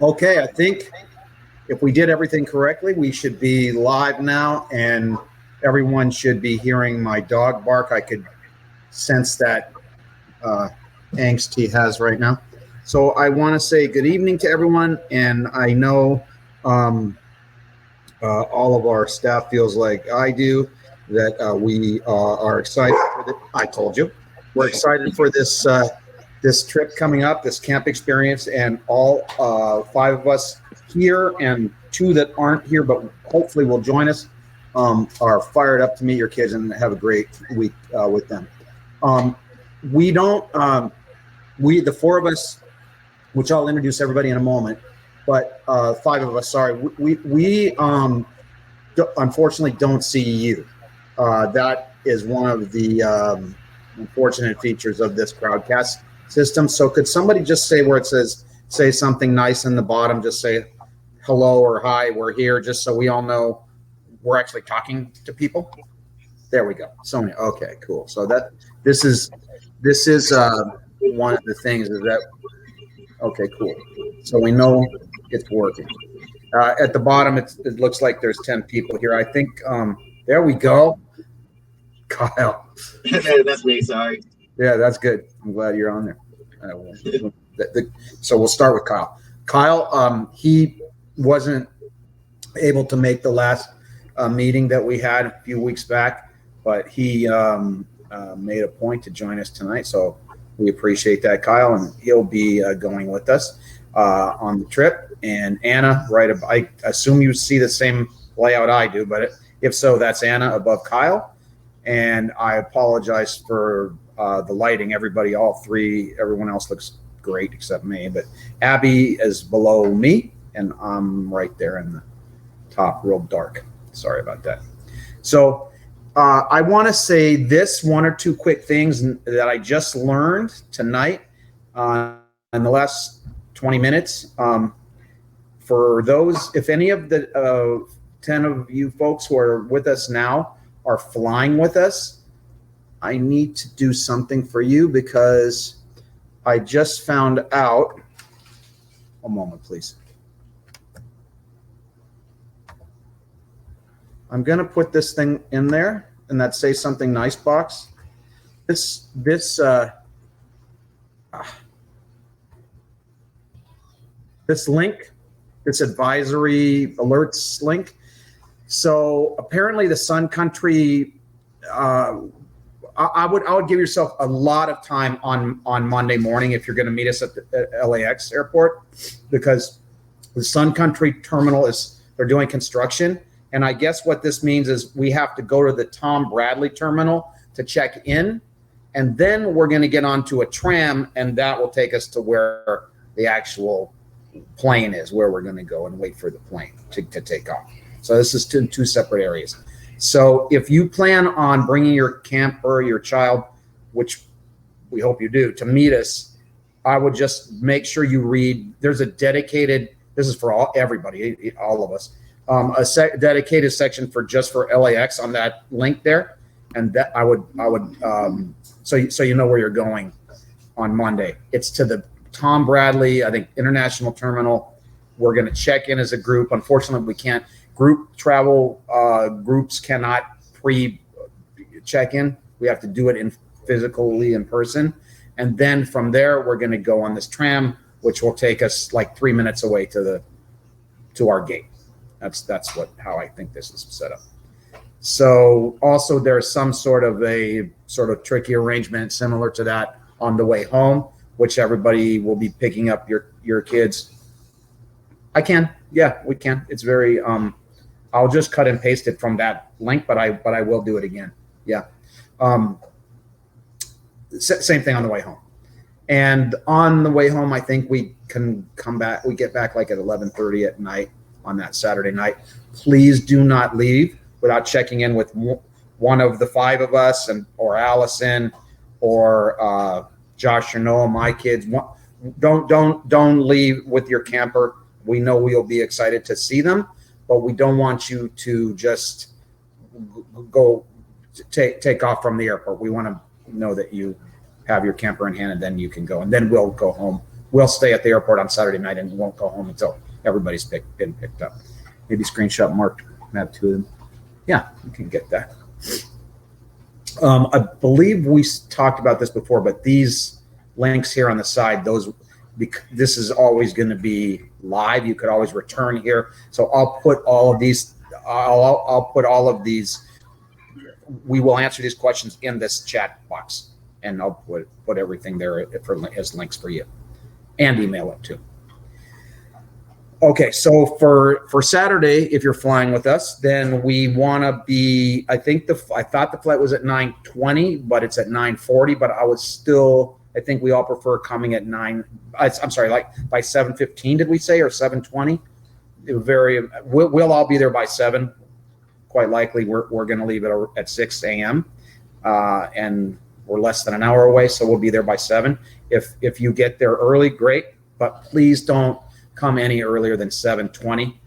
Okay, I think if we did everything correctly, we should be live now, and everyone should be hearing my dog bark. I could sense that uh, angst he has right now. So I want to say good evening to everyone, and I know all of our staff feels like I do that we are excited for the. I told you, we're excited for this trip coming up, this camp experience, and all five of us here and two that aren't here but hopefully will join us are fired up to meet your kids and have a great week with them. Um, we don't. We the four of us, which I'll introduce everybody in a moment, but five of us. Sorry, we unfortunately don't see you. That is one of the unfortunate features of this crowdcast system. So could somebody just say where it says, say something nice in the bottom, just say hello or hi, we're here, just so we all know we're actually talking to people. There we go. Sonia. Okay, cool. So that this is one of the things is that, okay, cool. So we know it's working. At the bottom, it looks like there's 10 people here. I think, there we go. Kyle. That's me, sorry. Yeah, that's good. I'm glad you're on there. So we'll start with Kyle. Kyle, he wasn't able to make the last meeting that we had a few weeks back, but he made a point to join us tonight. So we appreciate that, Kyle, and he'll be going with us on the trip. And Anna, right, I assume you see the same layout I do, but if so, that's Anna above Kyle. And I apologize for the lighting. Everyone else looks great except me. But Abby is below me, and I'm right there in the top, real dark. Sorry about that. So I want to say this one or two quick things that I just learned tonight in the last 20 minutes. For those, if any of the 10 of you folks who are with us now are flying with us, I need to do something for you because I just found out. A moment, please. I'm going to put this thing in there and that say something nice box. This link, this advisory alerts link. So apparently the Sun Country, I would give yourself a lot of time on Monday morning if you're going to meet us at the LAX airport, because the Sun Country terminal they're doing construction. And I guess what this means is we have to go to the Tom Bradley terminal to check in. And then we're going to get onto a tram, and that will take us to where the actual plane is, where we're going to go and wait for the plane to take off. So this is two separate areas. So if you plan on bringing your camper, your child, which we hope you do, to meet us, I would just make sure you read. There's a dedicated, this is for everybody, all of us, dedicated section just for LAX on that link there. And that I would so you know where you're going on Monday. It's to the Tom Bradley, I think, International Terminal. We're going to check in as a group. Unfortunately, we can't. Group travel groups cannot pre-check in. We have to do it physically in person. And then from there, we're going to go on this tram, which will take us like 3 minutes away to our gate. That's how I think this is set up. So also there's some sort of tricky arrangement similar to that on the way home, which everybody will be picking up your kids. I can, yeah, we can. It's very, I'll just cut and paste it from that link, but I will do it again. Yeah. Same thing on the way home. And on the way home, I think we can come back. We get back like at 11:30 at night on that Saturday night. Please do not leave without checking in with one of the five of us, or Allison, or Josh or Noah, my kids. Don't leave with your camper. We know we'll be excited to see them, but we don't want you to just go take off from the airport. We want to know that you have your camper in hand, and then you can go, and then we'll go home we'll stay at the airport on Saturday night and won't go home until everybody's been picked up. Maybe screenshot Mark, map two of them. Yeah, you can get that. I believe we talked about this before, but these links here on the side, this is always going to be live. You could always return here. So I'll put all of these. I'll put all of these. We will answer these questions in this chat box, and I'll put everything there as links for you, and email it too. Okay, so for Saturday, if you're flying with us, then we want to be. I thought the flight was at 9:20, but it's at 9:40. But I think we all prefer coming at 9. I'm sorry, like by 7:15. Did we say, or 7:20? We'll all be there by 7. Quite likely, we're going to leave it at 6 a.m. And we're less than an hour away, so we'll be there by 7. If you get there early, great. But please don't come any earlier than 7:20,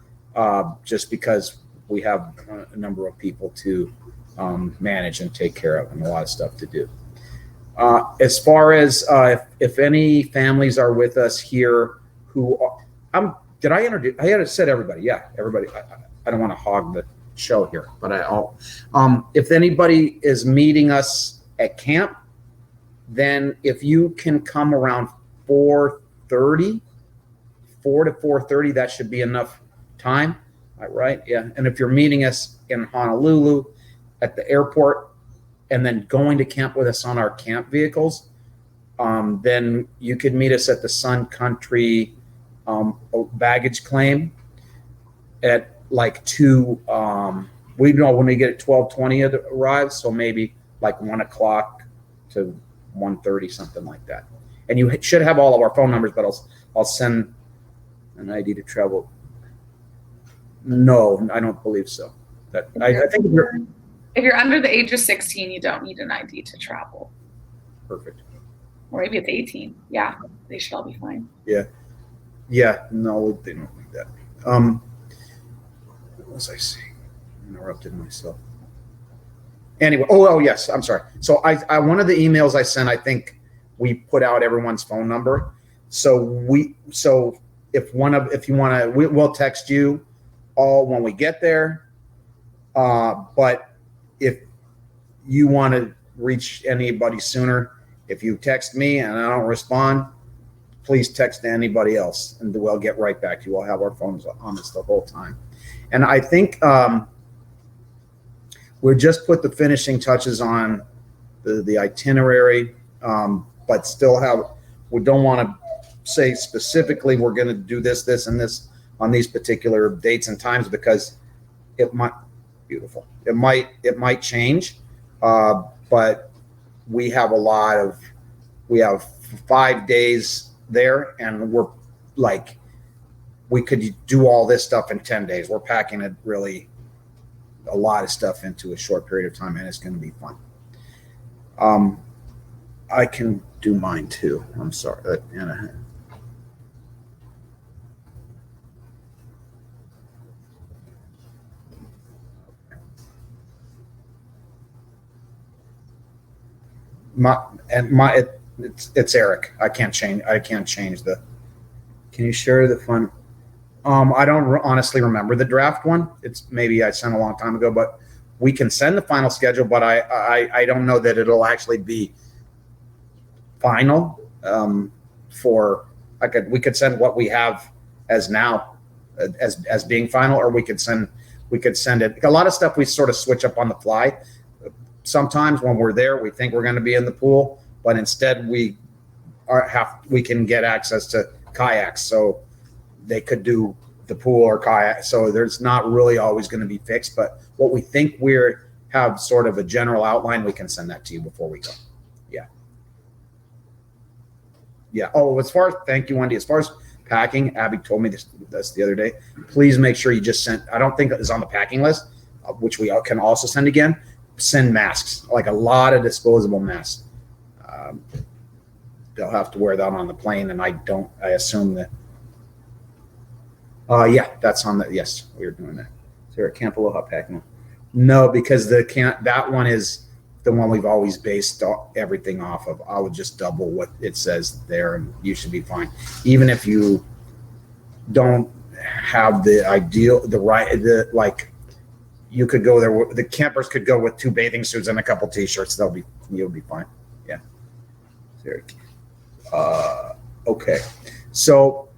just because we have a number of people to manage and take care of, and a lot of stuff to do. As far as if any families are with us here who did I introduce? I had said everybody. Yeah, everybody. I don't want to hog the show here, but if anybody is meeting us at camp, then if you can come around 4:30. 4 to 4:30, that should be enough time, right? Yeah. And if you're meeting us in Honolulu at the airport and then going to camp with us on our camp vehicles, then you could meet us at the Sun Country baggage claim at like 2. We know when we get at 12:20 it arrives, so maybe like 1 o'clock to 1:30, something like that. And you should have all of our phone numbers, but I'll send an ID to travel. No, I don't believe so. I think if you're under the age of 16, you don't need an ID to travel. Perfect. Or maybe it's 18. Yeah, they should all be fine. Yeah. No, they don't need that. What was I saying? I interrupted myself. Anyway, oh yes, I'm sorry. So I one of the emails I sent, I think we put out everyone's phone number. So if you want to, we'll text you all when we get there. But if you want to reach anybody sooner, if you text me and I don't respond, please text anybody else and we'll get right back to you. We'll have our phones on us the whole time. And I think we just put the finishing touches on the itinerary, but still we don't want to say specifically we're going to do this, and this on these particular dates and times, because it might change. But we have we have 5 days there, and we're like, we could do all this stuff in 10 days. We're packing a lot of stuff into a short period of time, and it's going to be fun. I can do mine too. I'm sorry. It's Eric. I can't change the. Can you share the fun? I don't honestly remember the draft one. It's maybe I sent a long time ago, but we can send the final schedule. But I don't know that it'll actually be final. We could send what we have as now as being final, or we could send it. A lot of stuff we sort of switch up on the fly. Sometimes when we're there, we think we're going to be in the pool, but instead we can get access to kayaks, so they could do the pool or kayak. So there's not really always going to be fixed, but what we think have sort of a general outline, we can send that to you before we go. Yeah. Oh, thank you, Wendy. As far as packing, Abby told me this the other day. Please make sure you just send. I don't think it's on the packing list, which we can also send again. Send masks, like a lot of disposable masks. They'll have to wear that on the plane, and I assume that. Yeah, that's on the. Yes, we're doing that. Is there a Camp Aloha packing? No, because that one is the one we've always based everything off of. I would just double what it says there, and you should be fine. Even if you don't have the ideal, you could go there. The campers could go with 2 bathing suits and a couple t-shirts. You'll be fine. Yeah. Okay. So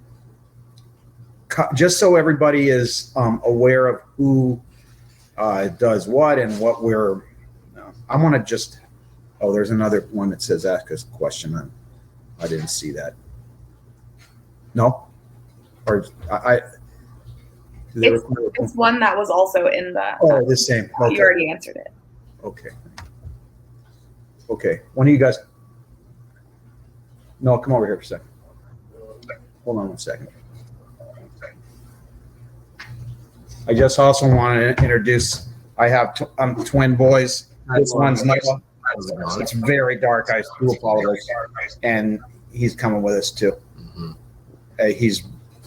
just so everybody is aware of who does what and what I want to just, there's another one that says ask us a question. I didn't see that. No? Or It's one that was also in the. Oh, the same. Okay. You already answered it. Okay. Okay. One of you guys. No, come over here for a second. Hold on one second. I just also want to introduce. I have twin boys. This one's Noah. It's very dark. I do apologize. And he's coming with us too. He's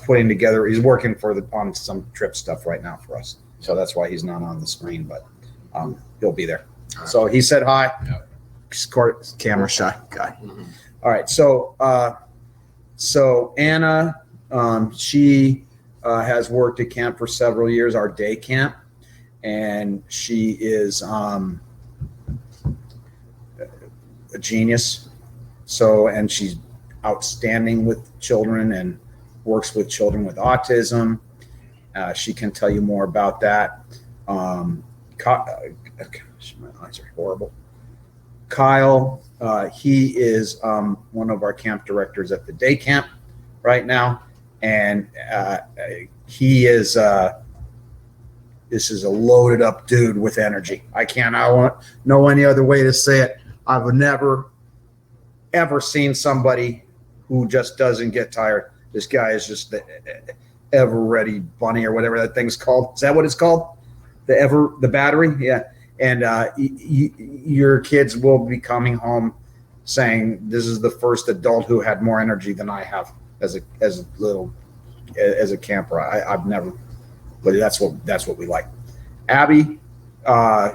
putting together. He's working on some trip stuff right now for us. So that's why he's not on the screen, but he'll be there. So he said hi. He's camera shy guy. All right. So Anna, she has worked at camp for several years, our day camp, and she is a genius. And she's outstanding with children and works with children with autism. She can tell you more about that. Gosh, my eyes are horrible. Kyle, he is one of our camp directors at the day camp right now. And he is, this is a loaded up dude with energy. I don't know any other way to say it. I've never, ever seen somebody who just doesn't get tired. This guy is just the ever ready bunny or whatever that thing's called. Is that what it's called? The battery? Yeah. And your kids will be coming home saying, this is the first adult who had more energy than I have as a camper. I've never, but that's what we like. Abby,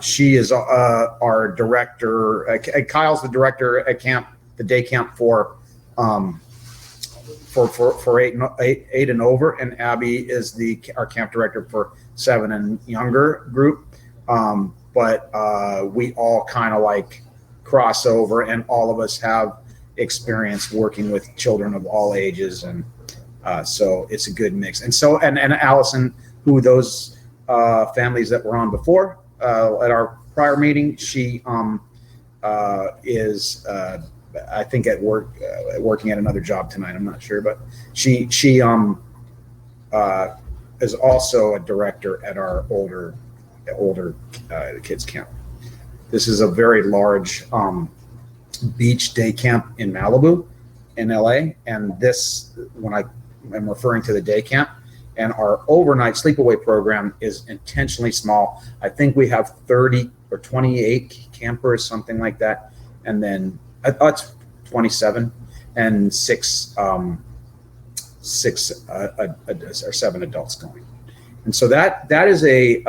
she is our director. Kyle's the director at camp, the day camp for 8 and over, and Abby is our camp director for 7 and younger group. But we all kind of like cross over, and all of us have experience working with children of all ages, and so it's a good mix. And so and Allison, who those families that were on before at our prior meeting, she is I think at work working at another job tonight. I'm not sure, but she is also a director at our older kids camp. This is a very large beach day camp in Malibu in LA, and this, when I'm referring to the day camp, and our overnight sleepaway program is intentionally small. I think we have 30 or 28 campers, something like that, and then it's 27 and 7 adults going. And so that is a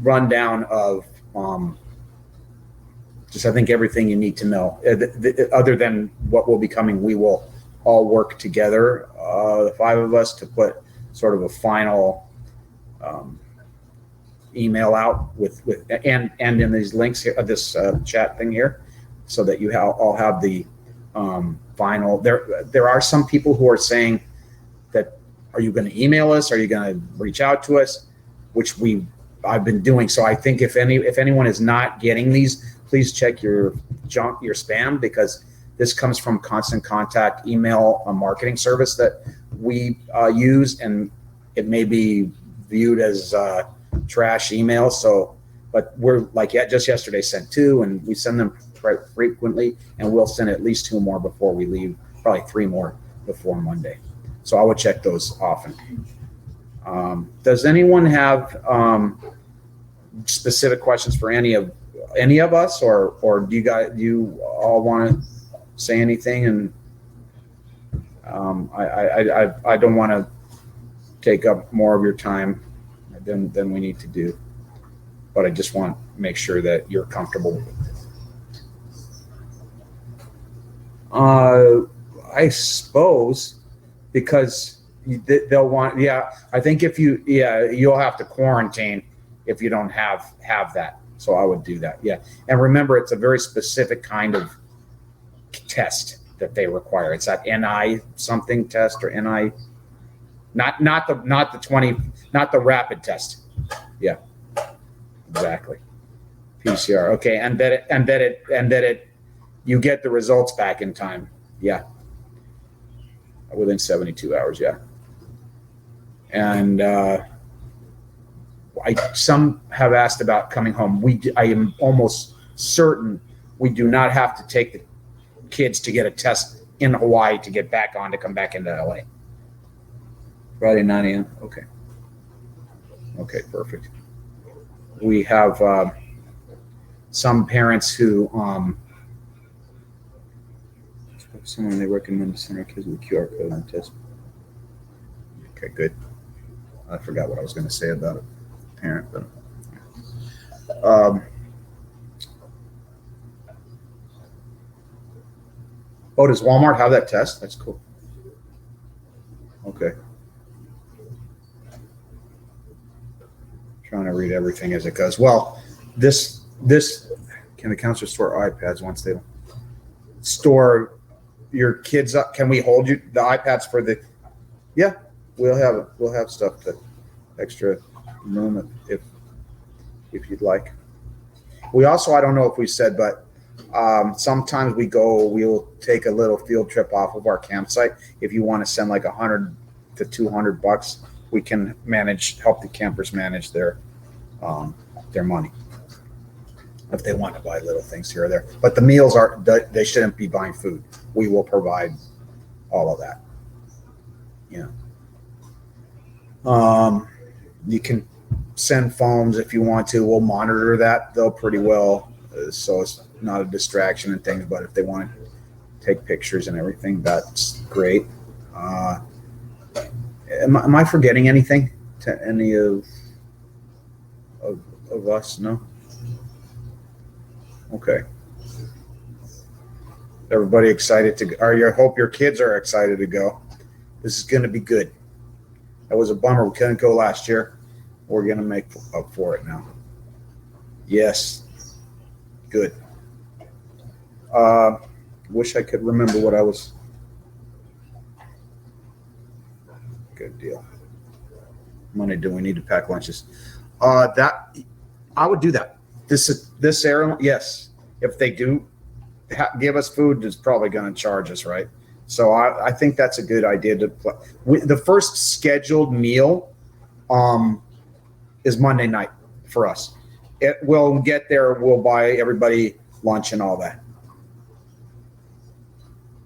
rundown of just, I think, everything you need to know. Other than what will be coming, we will all work together, the 5 of us, to put sort of a final email out with and in these links here, this chat thing here, so that you all have the final. There are some people who are saying that, are you going to email us? Are you going to reach out to us? Which I've been doing. So I think if anyone is not getting these, please check your junk, your spam, because this comes from Constant Contact email, a marketing service that we use, and it may be viewed as trash email. So, but we're like, just yesterday sent 2, and we send them quite frequently, and we'll send at least 2 more before we leave, probably 3 more before Monday. So I would check those often. Does anyone have specific questions for any of us, or do you all want to say anything? And I don't want to take up more of your time than we need to do. but I just want to make sure that you're comfortable with it. I suppose because they'll want, I think if you'll have to quarantine if you don't have that. So I would do that. Yeah. And remember, it's a very specific kind of test that they require. It's that NI something test or NI, not the rapid test. Yeah, exactly. PCR. Okay. And that you get the results back in time. Yeah. Within 72 hours. Yeah. And, some have asked about coming home. I am almost certain we do not have to take the kids to get a test in Hawaii to get back on to come back into LA. Friday 9 a.m. Okay. Okay, perfect. We have some parents who someone they recommend to send our kids with a QR code and test. Okay, good. I forgot what I was going to say about it. Parent, but does Walmart have that test? That's cool. Okay. Trying to read everything as it goes. Well, this can the counselor store iPads once they store your kids up? Can we hold you the iPads for the? Yeah, we'll have stuff to extra room if you'd like. We also, I don't know if we said, but sometimes we'll take a little field trip off of our campsite. If you want to send like $100 to $200, we can help the campers manage their money if they want to buy little things here or there. But the meals they shouldn't be buying food. We will provide all of that. Yeah. You can send phones if you want to. We'll monitor that though pretty well, so it's not a distraction and things. But if they want to take pictures and everything, that's great. Am I forgetting anything to any of us? No. Okay. Everybody excited to go? I hope your kids are excited to go. This is going to be good. That was a bummer. We couldn't go last year. We're going to make up for it now. Yes. Good. Wish I could remember what I was. Good deal. Money, do we need to pack lunches? That I would do that. This airline, yes. If they do give us food, it's probably going to charge us, right? So I think that's a good idea to play. The first scheduled meal is Monday night for us. We'll get there. We'll buy everybody lunch and all that.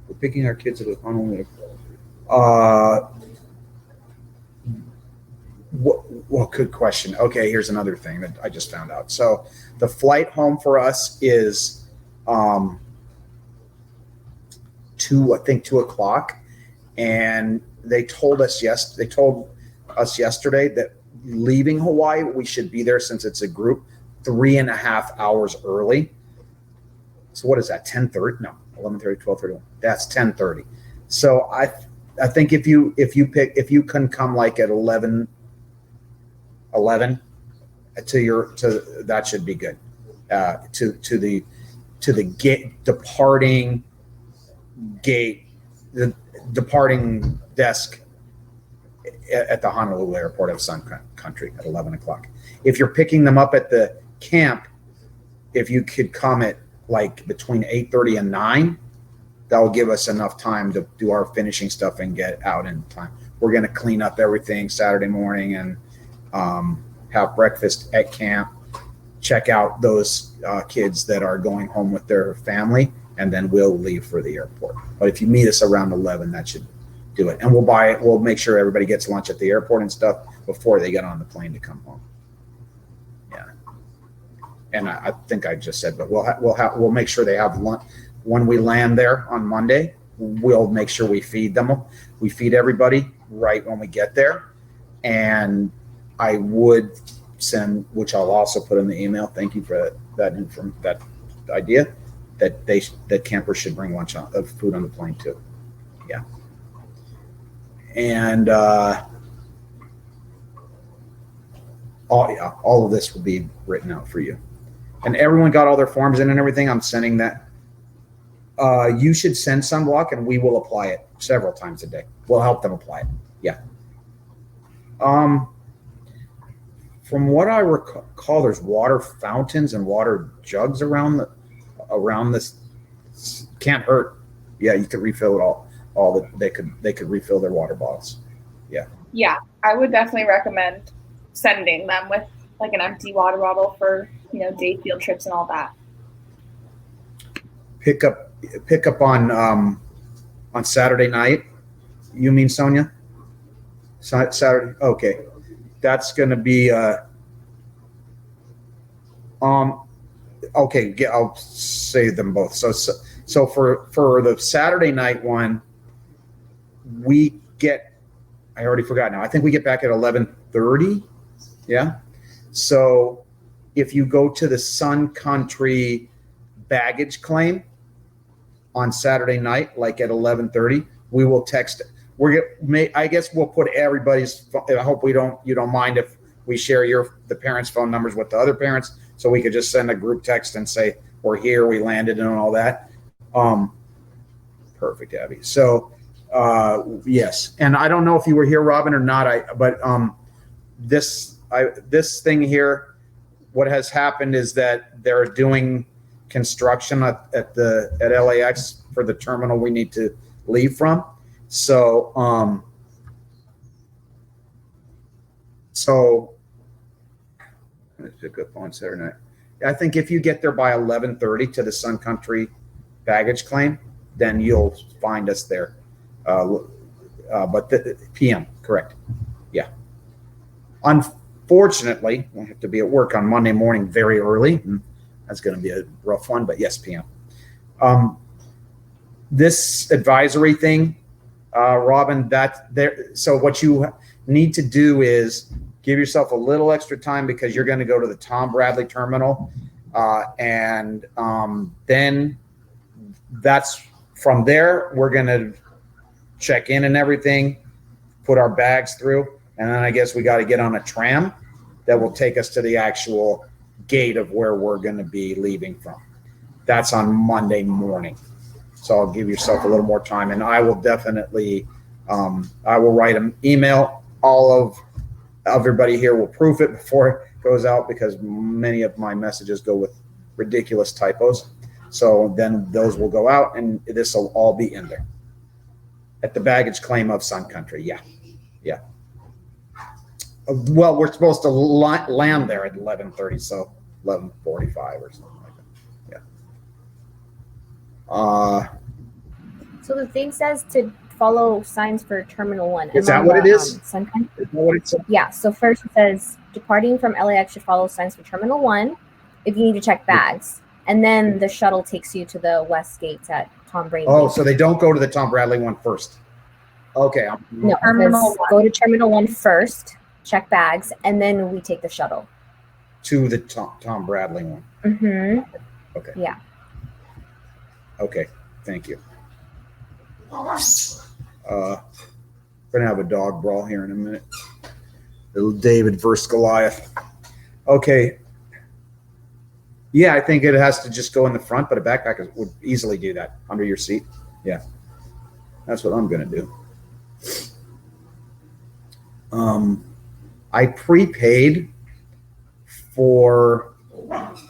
We're picking our kids at a Honolulu. Well, good question. Okay, here's another thing that I just found out. So the flight home for us is 2 o'clock, and they told us yesterday that leaving Hawaii, we should be there, since it's a group, 3.5 hours early. So what is that, 10:30? No, 11:30, 12:31. That's 10:30. So I think if you can come like at 11 to that should be good. To the departing desk at the Honolulu Airport of Sun Country at 11 o'clock. If you're picking them up at the camp, if you could come at like between 8:30 and 9, that will give us enough time to do our finishing stuff and get out in time. We're going to clean up everything Saturday morning and have breakfast at camp, check out those kids that are going home with their family, and then we'll leave for the airport. But if you meet us around 11, that should do it. And we'll make sure everybody gets lunch at the airport and stuff before they get on the plane to come home. Yeah. And I think I just said, but we'll make sure they have lunch when we land there on Monday. We'll make sure we feed them. We feed everybody right when we get there. And I would send, which I'll also put in the email. Thank you for that idea that campers should bring lunch of food on the plane too. Yeah. And all of this will be written out for you. And everyone got all their forms in and everything. I'm sending that. You should send sunblock, and we will apply it several times a day. We'll help them apply it. Yeah. From what I recall, there's water fountains and water jugs around this. Can't hurt. Yeah, you could refill it all that they could refill their water bottles. Yeah. Yeah, I would definitely recommend sending them with like an empty water bottle for, day field trips and all that. Pick up on Saturday night. You mean Sonia? Saturday. Okay. That's going to be okay. I'll say them both. So for the Saturday night one, we get. I already forgot now. I think we get back at 11:30. Yeah. So if you go to the Sun Country baggage claim on Saturday night, like at 11:30, we will text. I guess we'll put everybody's. I hope you don't mind if we share the parents' phone numbers with the other parents, so we could just send a group text and say we're here, we landed, and all that. Perfect, Abby. So yes, and I don't know if you were here, Robin, or not. But this thing here, what has happened is that they're doing construction at LAX for the terminal we need to leave from. So let's pick up on Saturday night. I think if you get there by 11:30 to the Sun Country baggage claim, then you'll find us there. But the PM, correct? Yeah. Unfortunately, I have to be at work on Monday morning very early. That's going to be a rough one, but yes, PM. This advisory thing, Robin, so what you need to do is give yourself a little extra time because you're going to go to the Tom Bradley terminal. And then that's from there, we're going to check in and everything, put our bags through. And then I guess we got to get on a tram that will take us to the actual gate of where we're going to be leaving from. That's on Monday morning. So I'll give yourself a little more time, and I will definitely, I will write an email. All of everybody here will proof it before it goes out because many of my messages go with ridiculous typos. So then those will go out, and this will all be in there at the baggage claim of Sun Country. Yeah. Yeah. Well, we're supposed to land there at 11:30, so 11:45 or something like that. Yeah. So the thing says to follow signs for Terminal 1. Is that what it is? Sun Country. Is that what it says? Yeah. So first it says departing from LAX should follow signs for Terminal 1 if you need to check bags. And then the shuttle takes you to the west gates at Tom Bradley. Oh, so they don't go to the Tom Bradley one first. Okay. No, Terminal go to Terminal 1 first, check bags, and then we take the shuttle. To the Tom Bradley one. Mm-hmm. Okay. Yeah. Okay. Thank you. We're gonna have a dog brawl here in a minute. Little David versus Goliath. Okay. Yeah, I think it has to just go in the front, but a backpack would easily do that under your seat. Yeah. That's what I'm gonna do. I prepaid for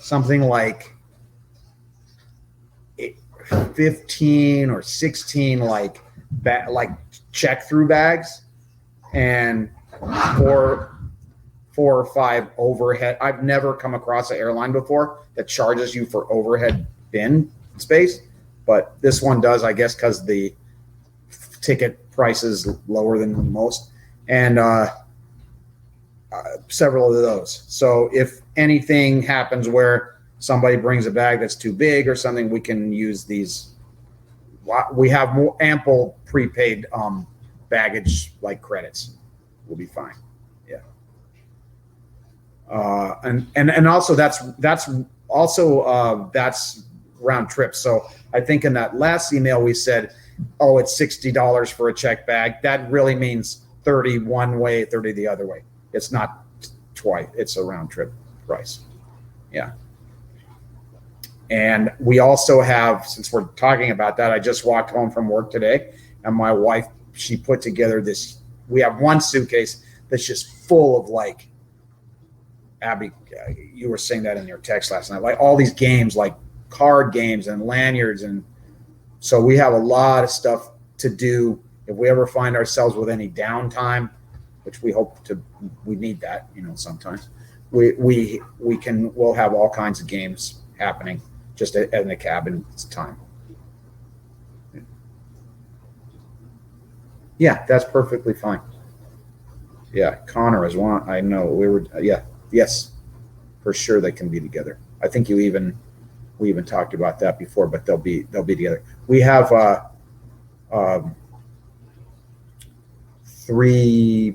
something like 15 or 16 like check through bags and four or five overhead. I've never come across an airline before that charges you for overhead bin space, but this one does, I guess, because the ticket price is lower than most, and several of those. So if anything happens where somebody brings a bag that's too big or something, we can use these. We have more ample prepaid baggage like credits. We'll be fine. Yeah. And also that's also that's round trip. So I think in that last email we said, oh, it's $60 for a check bag. That really means 30 one way, 30 the other way. It's not twice. It's a round trip price. Yeah. And we also have, since we're talking about that, I just walked home from work today, and my wife, she put together this. We have one suitcase that's just full of, like, Abby, you were saying that in your text last night, like all these games, like card games and lanyards. And so we have a lot of stuff to do if we ever find ourselves with any downtime, which we need that, sometimes we'll have all kinds of games happening just in the cabin time. Yeah, that's perfectly fine. Yeah, Connor is one. I know yes, for sure they can be together. I think we even talked about that before, but they'll be together. We have three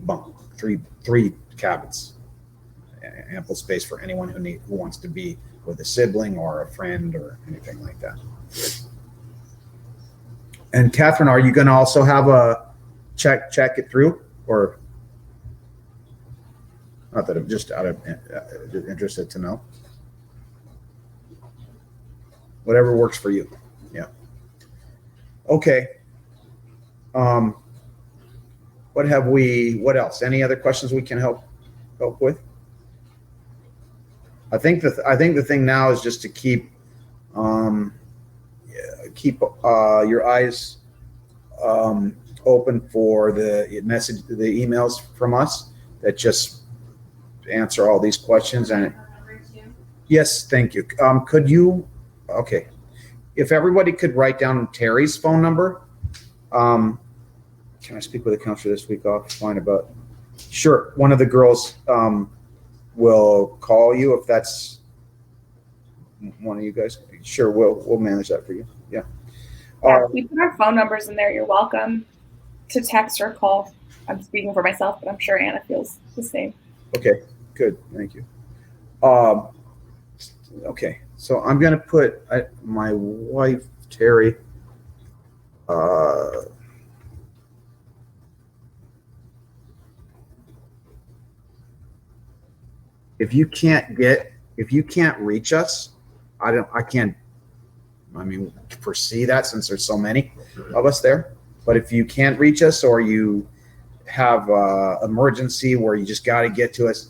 cabins, ample space for anyone who wants to be with a sibling or a friend or anything like that. And Catherine, are you going to also have a check it through, or not that I'm just out of interested to know? Whatever works for you. Yeah. Okay. What else? Any other questions we can help with? I think the thing now is just to keep your eyes open for the emails from us that just answer all these questions. And yes, thank you. Could you? Okay, if everybody could write down Terry's phone number. Can I speak with a counselor this week offline about? Sure, one of the girls will call you if that's one of you guys. Sure, we'll manage that for you. Yeah. We put our phone numbers in there. You're welcome to text or call. I'm speaking for myself, but I'm sure Anna feels the same. Okay, good. Thank you. Okay, so I'm going to put my wife, Terry, if you can't reach us, I can't foresee that since there's so many of us there. But if you can't reach us, or you have emergency where you just got to get to us,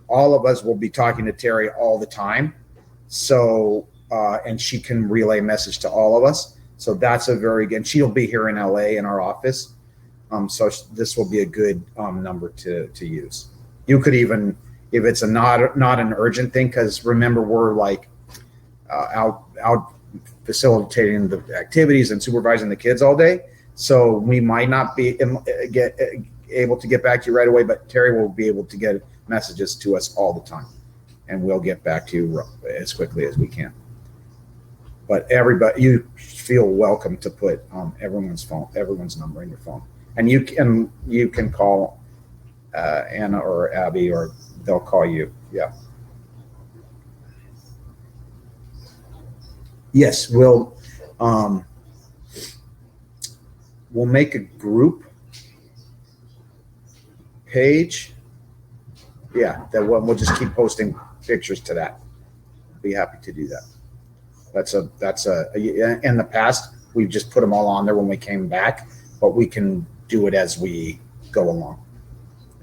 all of us will be talking to Terry all the time. So, and she can relay a message to all of us. So that's a very good, she'll be here in LA in our office. So this will be a good number to use. You could even, if it's not an urgent thing, because remember, we're like out facilitating the activities and supervising the kids all day. So we might not be able to get back to you right away, but Terry will be able to get messages to us all the time, and we'll get back to you as quickly as we can. But everybody, you feel welcome to put everyone's number in your phone, and you can call Anna or Abby, or they'll call you. Yeah. Yes, we'll make a group page. Yeah, that we'll just keep posting pictures to that. Be happy to do that. That's in the past we've just put them all on there when we came back, but we can do it as we go along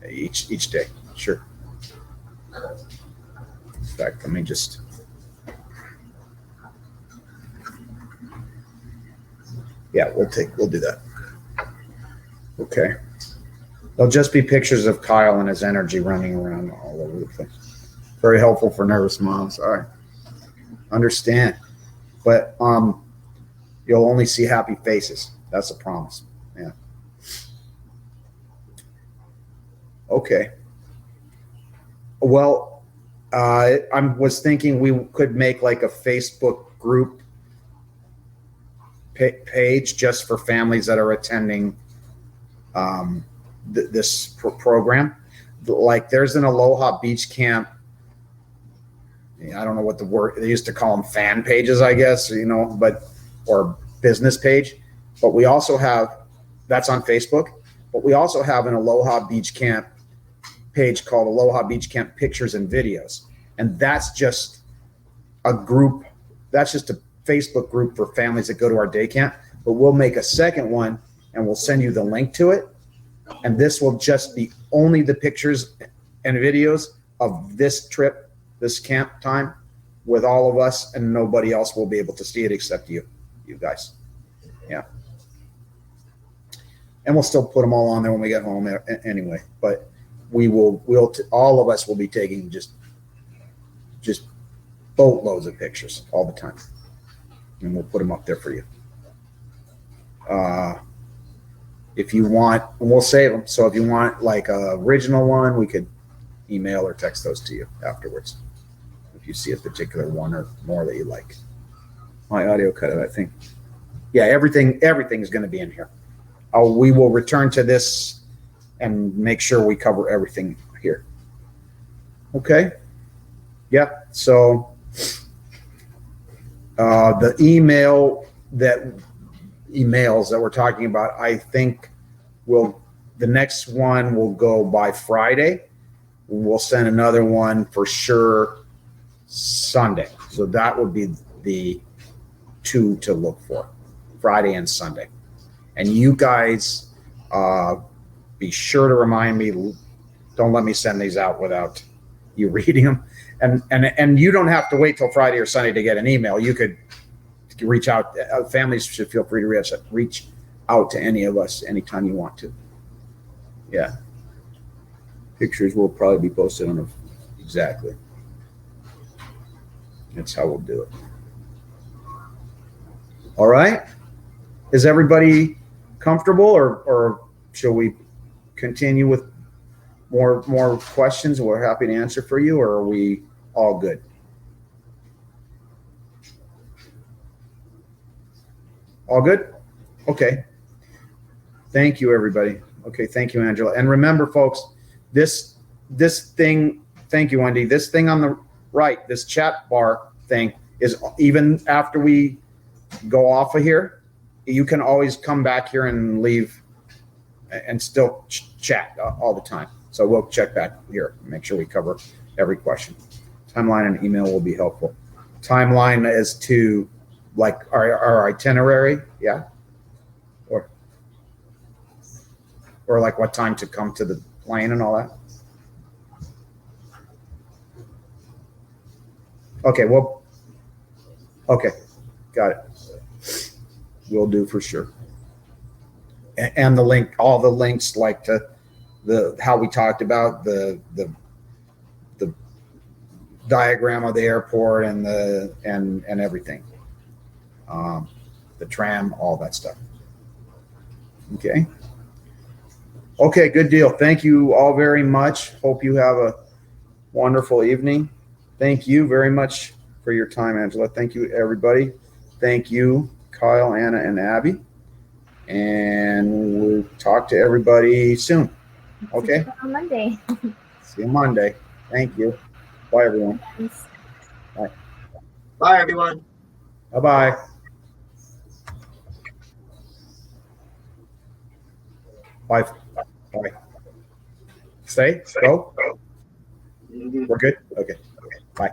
each day. Sure. In fact, let me just. Yeah, we'll do that. Okay. They'll just be pictures of Kyle and his energy running around all over the place. Very helpful for nervous moms. All right. Understand. But you'll only see happy faces. That's a promise. Yeah. Okay. Well, I was thinking we could make like a Facebook group page just for families that are attending this program. like there's an Aloha Beach Camp. I don't know what the word, they used to call them fan pages, I guess, or business page. But we also have, that's on Facebook, but we also have an Aloha Beach Camp page called Aloha Beach Camp Pictures and Videos. And that's just a group, that's just a Facebook group for families that go to our day camp. But we'll make a second one and we'll send you the link to it. And this will just be only the pictures and videos of this trip, this camp time with all of us, and nobody else will be able to see it except you guys. Yeah. And we'll still put them all on there when we get home anyway, but all of us will be taking just boatloads of pictures all the time. And we'll put them up there for you. If you want, we'll save them. So if you want like a original one, we could email or text those to you afterwards. If you see a particular one or more that you like. My audio cut it, I think. Yeah, everything is going to be in here. We will return to this and make sure we cover everything here. Okay. Yeah. So the emails that we're talking about, I think the next one will go by Friday. We'll send another one for sure Sunday. So that would be the two to look for, Friday and Sunday. And you guys, be sure to remind me, don't let me send these out without you reading them. And you don't have to wait till Friday or Sunday to get an email. You could reach out. Families should feel free to reach out to any of us anytime you want to. Yeah. Pictures will probably be posted on exactly. That's how we'll do it. All right. Is everybody comfortable, or shall we continue with more questions we're happy to answer for you, or are we all good? All good? Okay. Thank you, everybody. Okay, thank you, Angela. And remember, folks, this thing, thank you, Wendy, this thing on the right, this chat bar thing, is even after we go off of here, you can always come back here and leave and still chat all the time. So we'll check back here, make sure we cover every question. Timeline and email will be helpful. Timeline as to like our itinerary, yeah, or like what time to come to the plane and all that. Okay, well, okay, got it. We'll do for sure. And the link, all the links, like to how we talked about the diagram of the airport and everything, the tram, all that stuff. Okay, good deal. Thank you all very much. Hope you have a wonderful evening. Thank you very much for your time, Angela. Thank you, everybody. Thank you, Kyle, Anna, and Abby. And we'll talk to everybody soon. Okay? See you on Monday. See you Monday. Thank you. Bye, everyone. Thanks. Bye, everyone. Bye-bye. Bye. Bye. Stay? Go? Mhm. We're good? Okay. Bye.